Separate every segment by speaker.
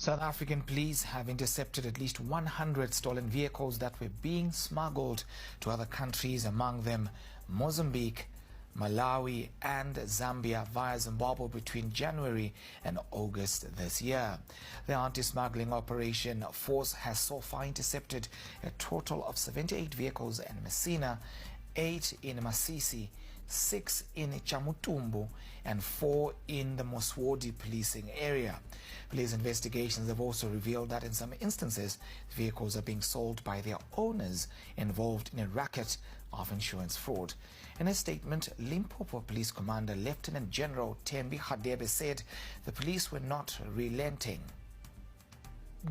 Speaker 1: South African police have intercepted at least 100 stolen vehicles that were being smuggled to other countries, among them Mozambique, Malawi and Zambia via Zimbabwe between January and August this year. The anti-smuggling operation force has so far intercepted a total of 78 vehicles in Messina, 8 in Masisi, 6 in Chamutumbu and 4 in the Moswodi policing area. Police investigations have also revealed that in some instances, vehicles are being sold by their owners involved in a racket of insurance fraud. In a statement, Limpopo Police Commander Lieutenant General Thembi Hadebe said the police were not relenting.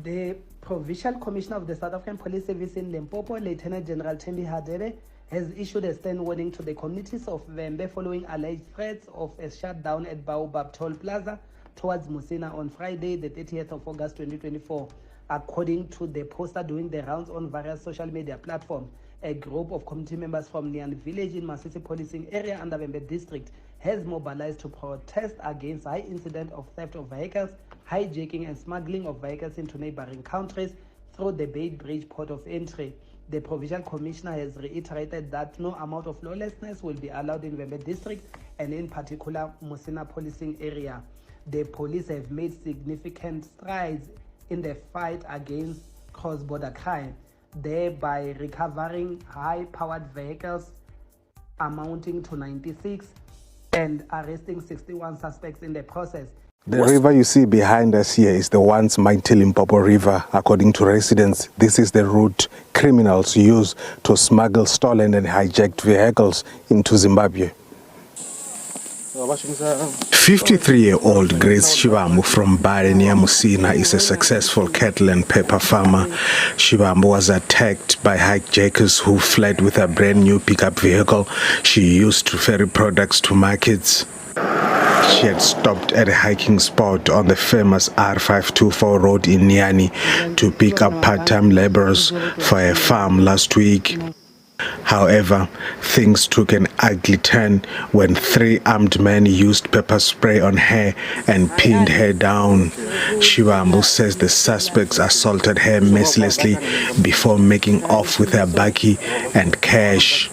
Speaker 2: The Provincial Commissioner of the South African Police Service in Limpopo, Lieutenant General Thembi Hadebe, has issued a stern warning to the communities of Vembe following alleged threats of a shutdown at Baobab Toll Plaza towards Musina on Friday, the 30th of August 2024. According to the poster doing the rounds on various social media platforms, a group of community members from Nian village in Masisi policing area under Vembe district has mobilized to protest against high incident of theft of vehicles, hijacking and smuggling of vehicles into neighboring countries through the Bay Bridge port of entry. The Provincial Commissioner has reiterated that no amount of lawlessness will be allowed in Vembe district and in particular Musina policing area. The police have made significant strides in the fight against cross-border crime, thereby recovering high-powered vehicles amounting to 96 and arresting 61 suspects in the process.
Speaker 3: The river you see behind us here is the once mighty Limpopo River. According to residents, this is the route criminals use to smuggle stolen and hijacked vehicles into Zimbabwe. 53-year-old Grace Shivambu from Bare near Musina is a successful cattle and pepper farmer. Shivambu was attacked by hijackers who fled with a brand new pickup vehicle she used to ferry products to markets. She had stopped at a hiking spot on the famous R524 road in Niani to pick up part-time laborers for a farm last week. However, things took an ugly turn when 3 armed men used pepper spray on her and pinned her down. Shivambu says the suspects assaulted her mercilessly before making off with her baki and cash.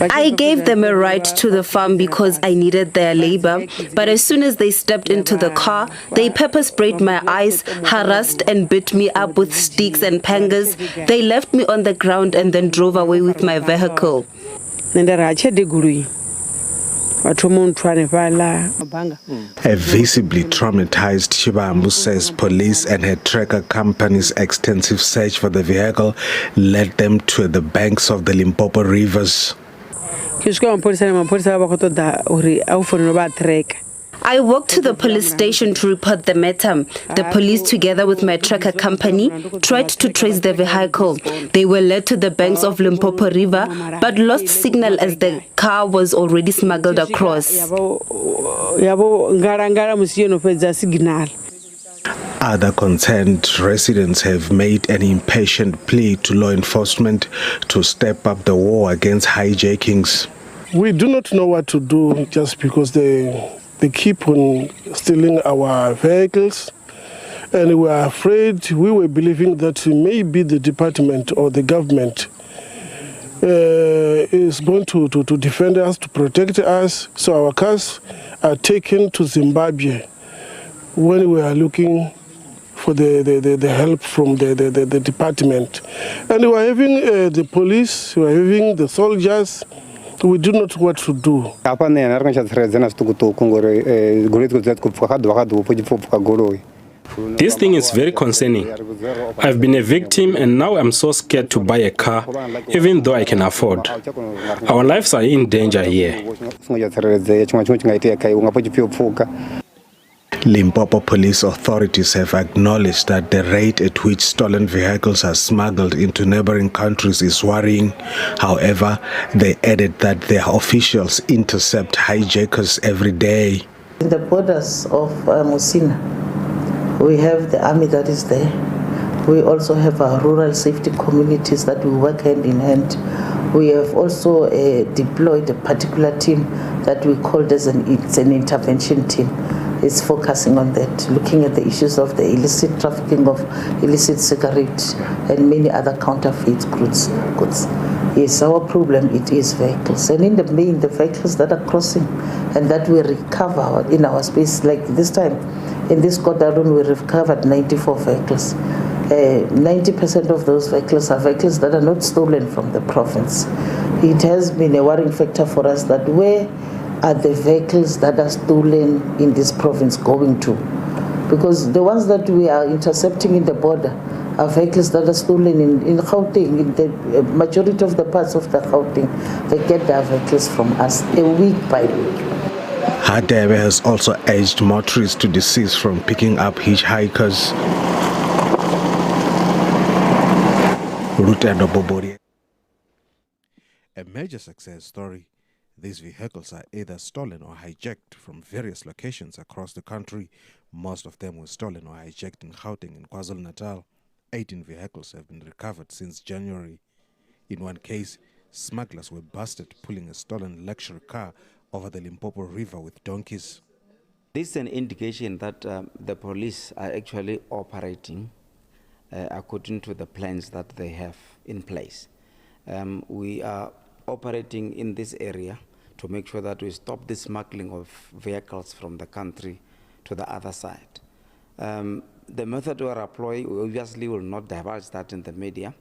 Speaker 4: I gave them a ride to the farm because I needed their labor, but as soon as they stepped into the car, they pepper sprayed my eyes, harassed and beat me up with sticks and pangas. They left me on the ground and then drove away with my vehicle.
Speaker 3: A visibly traumatized Shivambu says police and her tracker company's extensive search for the vehicle led them to the banks of the Limpopo rivers.
Speaker 4: I walked to the police station to report the matter. The police, together with my tracker company, tried to trace the vehicle. They were led to the banks of Limpopo River, but lost signal as the car was already smuggled across.
Speaker 3: Other concerned residents have made an impatient plea to law enforcement to step up the war against hijackings.
Speaker 5: We do not know what to do just because they keep on stealing our vehicles, and we are afraid. We were believing that maybe the department or the government is going to defend us, to protect us. So our cars are taken to Zimbabwe when we are looking for the help from the department. And we are having the police, we are having the soldiers. We do not know what to do.
Speaker 6: This thing is very concerning. I've been a victim and now I'm so scared to buy a car, even though I can afford. Our lives are in danger here.
Speaker 3: Limpopo police authorities have acknowledged that the rate at which stolen vehicles are smuggled into neighboring countries is worrying. However, they added that their officials intercept hijackers every day.
Speaker 7: In the borders of Musina, we have the army that is there. We also have our rural safety communities that we work hand in hand. We have also deployed a particular team that we called as it's an intervention team. It's focusing on that, looking at the issues of the illicit trafficking of illicit cigarettes and many other counterfeit goods. Yes, our problem, it is vehicles. And in the main, the vehicles that are crossing and that we recover in our space, like this time, in this quarter alone, we recovered 94 vehicles. 90% of those vehicles are vehicles that are not stolen from the province. It has been a worrying factor for us that where are the vehicles that are stolen in this province going to? Because the ones that we are intercepting in the border are vehicles that are stolen in Gauteng, in the majority of the parts of the Gauteng. They get their vehicles from us a week by week.
Speaker 3: Hadebe has also urged motorists to desist from picking up hitchhikers. A major success story. These vehicles are either stolen or hijacked from various locations across the country. Most of them were stolen or hijacked in Gauteng and KwaZulu-Natal. 18 vehicles have been recovered since January. In one case, smugglers were busted pulling a stolen luxury car over the Limpopo River with donkeys.
Speaker 8: This is an indication that the police are actually operating according to the plans that they have in place. We are operating in this area to make sure that we stop the smuggling of vehicles from the country to the other side. The method we are employing, we obviously will not divulge that in the media,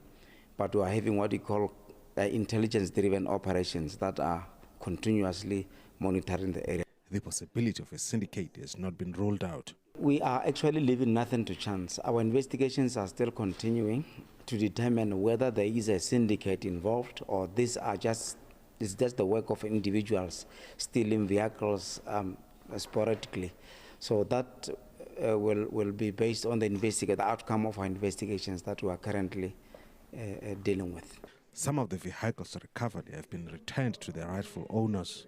Speaker 8: but we are having what we call intelligence-driven operations that are continuously monitoring the area.
Speaker 3: The possibility of a syndicate has not been ruled out.
Speaker 8: We are actually leaving nothing to chance. Our investigations are still continuing to determine whether there is a syndicate involved or these are just the work of individuals stealing vehicles sporadically. So that will be based on the outcome of our investigations that we are currently dealing with.
Speaker 3: Some of the vehicles recovered have been returned to their rightful owners.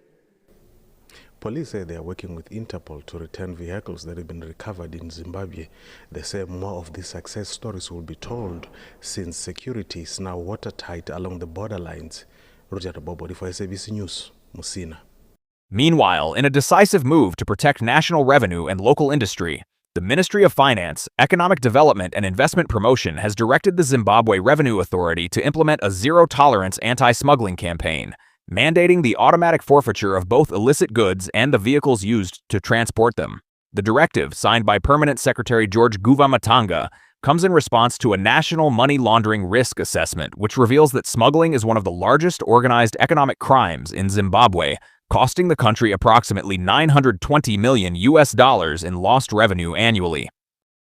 Speaker 3: Police say they are working with Interpol to return vehicles that have been recovered in Zimbabwe. They say more of these success stories will be told since security is now watertight along the borderlines. Roger Bobodi for SABC News, Musina.
Speaker 9: Meanwhile, in a decisive move to protect national revenue and local industry, the Ministry of Finance, Economic Development and Investment Promotion has directed the Zimbabwe Revenue Authority to implement a zero-tolerance anti-smuggling campaign, mandating the automatic forfeiture of both illicit goods and the vehicles used to transport them. The directive, signed by Permanent Secretary George Guva Matanga, comes in response to a national money laundering risk assessment, which reveals that smuggling is one of the largest organized economic crimes in Zimbabwe, costing the country approximately $920 million in lost revenue annually.